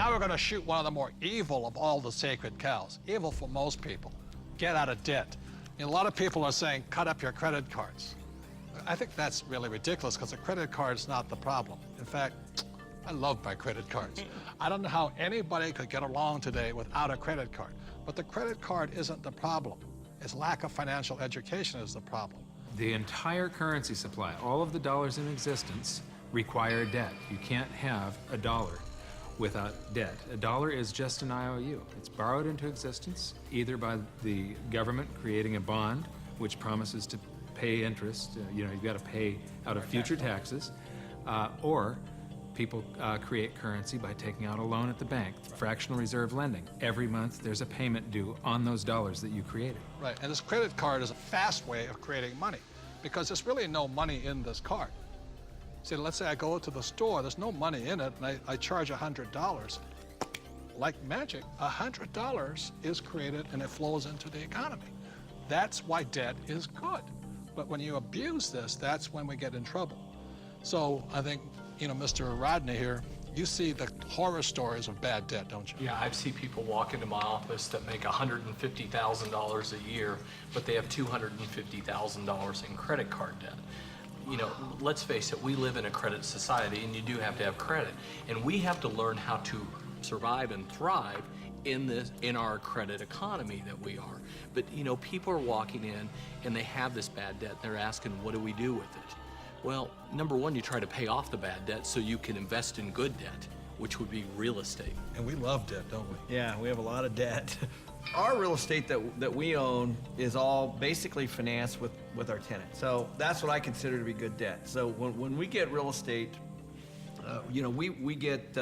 Now we're going to shoot one of the more evil of all the sacred cows. Evil for most people. Get out of debt. A lot of people are saying, cut up your credit cards. I think that's really ridiculous because a credit card is not the problem. In fact, I love my credit cards. I don't know how anybody could get along today without a credit card. But the credit card isn't the problem. It's lack of financial education is the problem. The entire currency supply, all of the dollars in existence, require debt. You can't have a dollar without debt. A dollar is just an IOU. It's borrowed into existence either by the government creating a bond, which promises to pay interest. You've got to pay out of future taxes, or people create currency by taking out a loan at the bank, fractional reserve lending. Every month there's a payment due on those dollars that you created. Right, and this credit card is a fast way of creating money because there's really no money in this card. See, let's say I go to the store, there's no money in it, and I charge $100. Like magic, $100 is created and it flows into the economy. That's why debt is good. But when you abuse this, that's when we get in trouble. So I think, Mr. Rodney here, you see the horror stories of bad debt, don't you? Yeah, I've seen people walk into my office that make $150,000 a year, but they have $250,000 in credit card debt. Let's face it, we live in a credit society, and you do have to have credit. And we have to learn how to survive and thrive in our credit economy that we are. But, people are walking in, and they have this bad debt, and they're asking, what do we do with it? Well, number one, you try to pay off the bad debt so you can invest in good debt, which would be real estate. And we love debt, don't we? Yeah, we have a lot of debt. Our real estate that we own is all basically financed with our tenants. So that's what I consider to be good debt. So when we get real estate, we get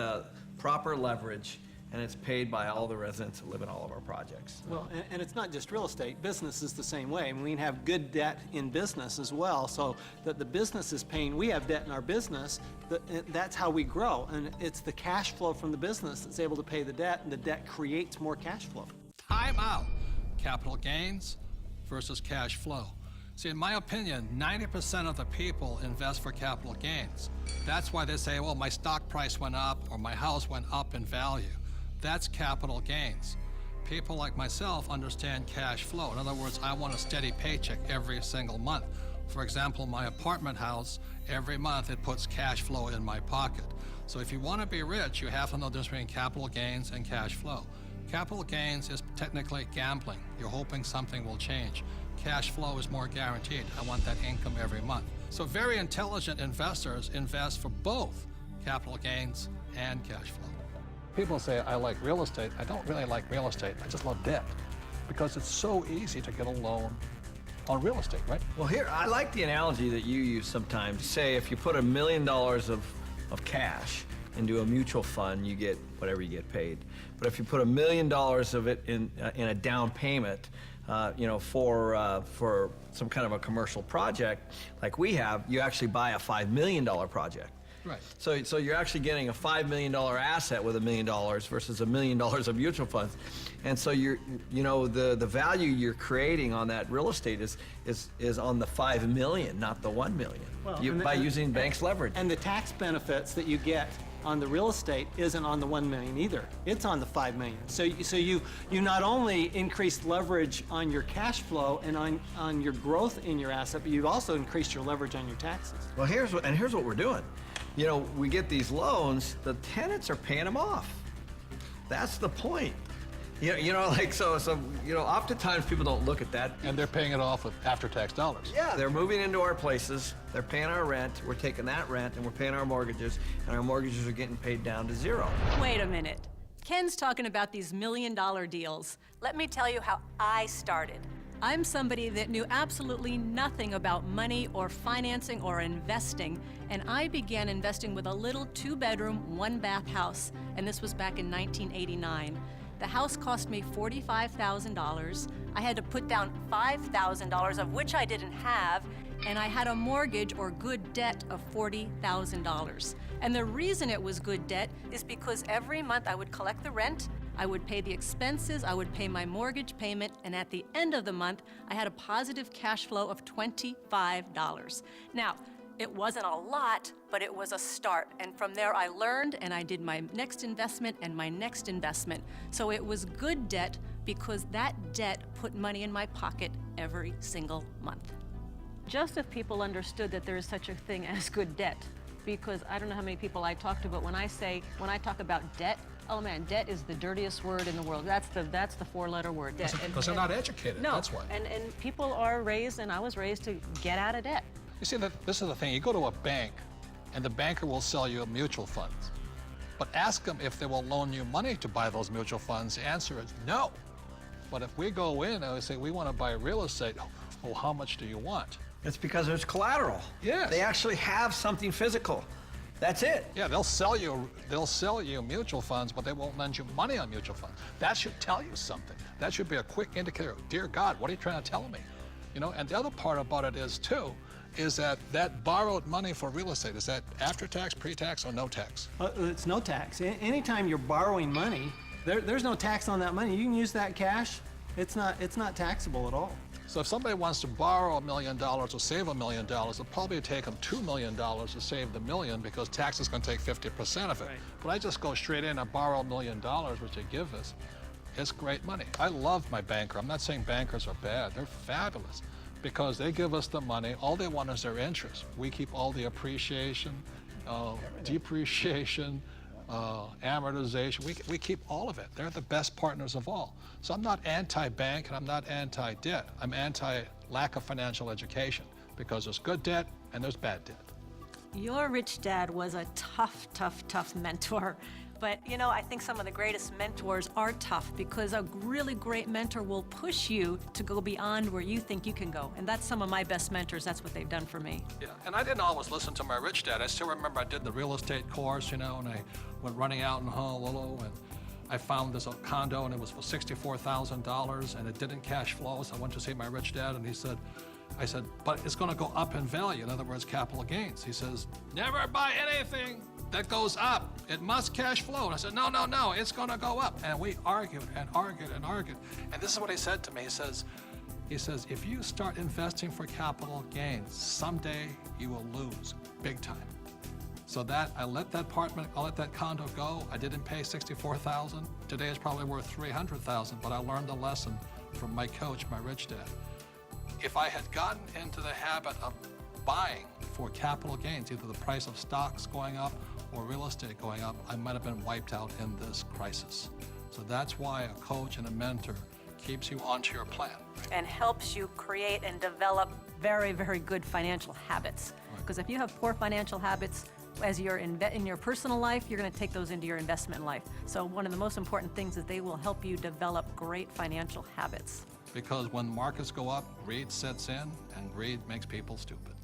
proper leverage, and it's paid by all the residents that live in all of our projects. Well, and it's not just real estate. Business is the same way. We can have good debt in business as well, so that the business is paying. We have debt in our business. That's how we grow, and it's the cash flow from the business that's able to pay the debt, and the debt creates more cash flow. Time out. Capital gains versus cash flow. See, in my opinion, 90% of the people invest for capital gains. That's why they say, well, my stock price went up or my house went up in value. That's capital gains. People like myself understand cash flow. In other words, I want a steady paycheck every single month. For example, my apartment house, every month it puts cash flow in my pocket. So if you want to be rich, you have to know the difference between capital gains and cash flow. Capital gains is technically gambling. You're hoping something will change. Cash flow is more guaranteed. I want that income every month. So very intelligent investors invest for both capital gains and cash flow. People say, I like real estate. I don't really like real estate. I just love debt because it's so easy to get a loan on real estate, right? Well, here, I like the analogy that you use sometimes. Say if you put $1 million of cash into a mutual fund, you get whatever you get paid. But if you put $1 million of it in a down payment, for some kind of a commercial project like we have, you actually buy a $5 million project. Right. So you're actually getting a $5 million asset with $1 million versus $1 million of mutual funds, and so the value you're creating on that real estate is on the $5 million, not the $1 million. Well, by using banks' leverage. And the tax benefits that you get on the real estate isn't on the $1 million either. It's on the $5 million. So you not only increased leverage on your cash flow and on your growth in your asset, but you've also increased your leverage on your taxes. Well, here's what we're doing. We get these loans, the tenants are paying them off. That's the point. Oftentimes people don't look at that. And they're paying it off with after-tax dollars. Yeah, they're moving into our places, they're paying our rent, we're taking that rent and we're paying our mortgages, and our mortgages are getting paid down to zero. Wait a minute. Ken's talking about these $1 million deals. Let me tell you how I started. I'm somebody that knew absolutely nothing about money or financing or investing, and I began investing with a little 2-bedroom, 1-bath house, and this was back in 1989. The house cost me $45,000. I had to put down $5,000, of which I didn't have, and I had a mortgage or good debt of $40,000. And the reason it was good debt is because every month I would collect the rent, I would pay the expenses, I would pay my mortgage payment, and at the end of the month, I had a positive cash flow of $25. Now, It wasn't a lot, but it was a start. And from there I learned and I did my next investment and my next investment. So it was good debt because that debt put money in my pocket every single month. Just if people understood that there is such a thing as good debt, because I don't know how many people I talk to, but when I talk about debt, oh man, debt is the dirtiest word in the world. That's the four-letter word, debt. Because they're not educated, No, that's why. and people are raised, and I was raised to get out of debt. You see, this is the thing. You go to a bank, and the banker will sell you mutual funds. But ask them if they will loan you money to buy those mutual funds. The answer is no. But if we go in and we say, we want to buy real estate, oh, how much do you want? It's because there's collateral. Yes. They actually have something physical. That's it. Yeah, they'll sell you mutual funds, but they won't lend you money on mutual funds. That should tell you something. That should be a quick indicator. Dear God, what are you trying to tell me? You know, and the other part about it is, too, is that borrowed money for real estate, is that after tax, pre-tax, or no tax? It's no tax. Anytime you're borrowing money, there's no tax on that money. You can use that cash. It's not taxable at all. So if somebody wants to borrow $1 million or save $1 million, it'll probably take them $2 million to save the million because tax is going to take 50% of it. Right. But I just go straight in and borrow $1 million, which they give us. It's great money. I love my banker. I'm not saying bankers are bad. They're fabulous because they give us the money. All they want is their interest. We keep all the appreciation, depreciation, amortization. We keep all of it. They're the best partners of all. So I'm not anti-bank and I'm not anti-debt. I'm anti-lack of financial education because there's good debt and there's bad debt. Your rich dad was a tough, tough, tough mentor. But, you know, I think some of the greatest mentors are tough because a really great mentor will push you to go beyond where you think you can go. And that's some of my best mentors. That's what they've done for me. Yeah, and I didn't always listen to my rich dad. I still remember I did the real estate course, you know, and I went running out in Honolulu and I found this condo and it was for $64,000 and it didn't cash flow. So I went to see my rich dad and I said, but it's going to go up in value. In other words, capital gains. He says, never buy anything that goes up. It must cash flow. And I said, no, it's going to go up. And we argued and argued and argued. And this is what he said to me. He says, if you start investing for capital gains, someday you will lose big time. So that I let that condo go. I didn't pay $64,000. Today it's probably worth $300,000. But I learned the lesson from my coach, my rich dad. If I had gotten into the habit of buying for capital gains, either the price of stocks going up or real estate going up, I might have been wiped out in this crisis. So that's why a coach and a mentor keeps you onto your plan. And helps you create and develop very, very good financial habits. Because if you have poor financial habits as you're in your personal life, you're going to take those into your investment life. So one of the most important things is they will help you develop great financial habits. Because when markets go up, greed sets in, and greed makes people stupid.